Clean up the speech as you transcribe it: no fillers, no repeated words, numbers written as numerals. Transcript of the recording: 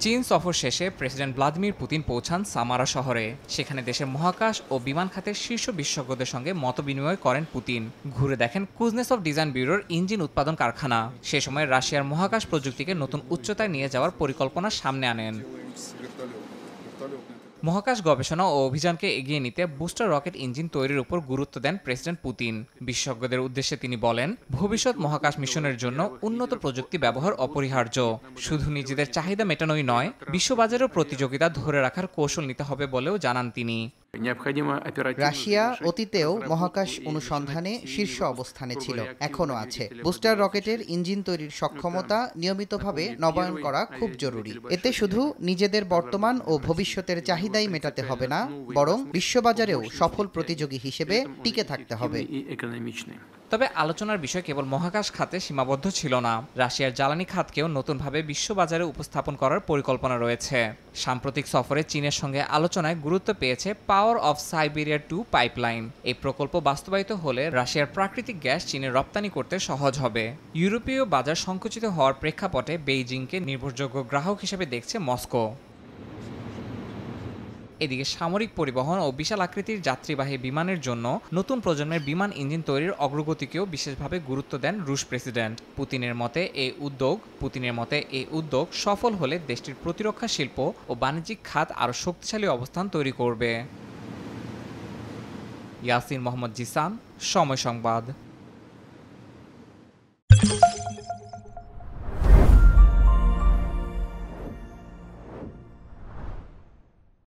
চীন সফর শেষে প্রেসিডেন্ট ভ্লাদিমির পুতিন পৌঁছান সামারা শহরে। সেখানে দেশের মহাকাশ ও বিমান খাতের শীর্ষ বিশেষজ্ঞদের সঙ্গে মতবিনিময় করেন পুতিন। ঘুরে দেখেন কুজনেসভ ডিজাইন ব্যুরোর ইঞ্জিন উৎপাদন কারখানা। সে সময় রাশিয়ার মহাকাশ প্রযুক্তিকে নতুন উচ্চতায় নিয়ে যাওয়ার পরিকল্পনা সামনে আনেন। মহাকাশ গবেষণা ও অভিযানকে এগিয়ে নিতে বুস্টার রকেট ইঞ্জিন তৈরির উপর গুরুত্ব দেন প্রেসিডেন্ট পুতিন। বিশেষজ্ঞদের উদ্দেশ্যে তিনি বলেন, ভবিষ্যৎ মহাকাশ মিশনের জন্য উন্নত প্রযুক্তি ব্যবহার অপরিহার্য। শুধু নিজেদের চাহিদা মেটানোই নয়, বিশ্ববাজারের প্রতিযোগিতা ধরে রাখার কৌশল নিতে হবে বলেও জানান তিনি। রাশিয়া অতীতেও মহাকাশ অনুসন্ধানে শীর্ষ অবস্থানে ছিল, এখনো আছে। বুস্টার রকেটের ইঞ্জিন তৈরির সক্ষমতা নিয়মিতভাবে নবায়ন করা খুব জরুরি। এতে শুধু নিজেদের বর্তমান ও ভবিষ্যতের চাহিদাই মেটাতে হবে না, বরং বিশ্ববাজারেও সফল প্রতিযোগী হিসেবে টিকে থাকতে হবে। তবে আলোচনার বিষয় কেবল মহাকাশ খাতে সীমাবদ্ধ ছিল না। রাশিয়ার জ্বালানি খাতকেও নতুনভাবে বিশ্ববাজারে উপস্থাপন করার পরিকল্পনা রয়েছে। সাম্প্রতিক সফরে চীনের সঙ্গে আলোচনায় গুরুত্ব পেয়েছে পাওয়ার অফ সাইবেরিয়া 2 পাইপলাইন। এই প্রকল্প বাস্তবায়িত হলে রাশিয়ার প্রাকৃতিক গ্যাস চীনে রপ্তানি করতে সহজ হবে। ইউরোপীয় বাজার সংকুচিত হওয়ার প্রেক্ষাপটে বেইজিংকে নির্ভরযোগ্য গ্রাহক হিসেবে দেখছে মস্কো। এদিকে সামরিক পরিবহন ও বিশাল আকৃতির যাত্রীবাহী বিমানের জন্য নতুন প্রজন্মের বিমান ইঞ্জিন তৈরির অগ্রগতিকেও বিশেষভাবে গুরুত্ব দেন রুশ প্রেসিডেন্ট। পুতিনের মতে এই উদ্যোগ সফল হলে দেশটির প্রতিরক্ষা শিল্প ও বাণিজ্যিক খাত আরও শক্তিশালী অবস্থান তৈরি করবে। ইয়াসিন মোহাম্মদ জিসান, সময় সংবাদ।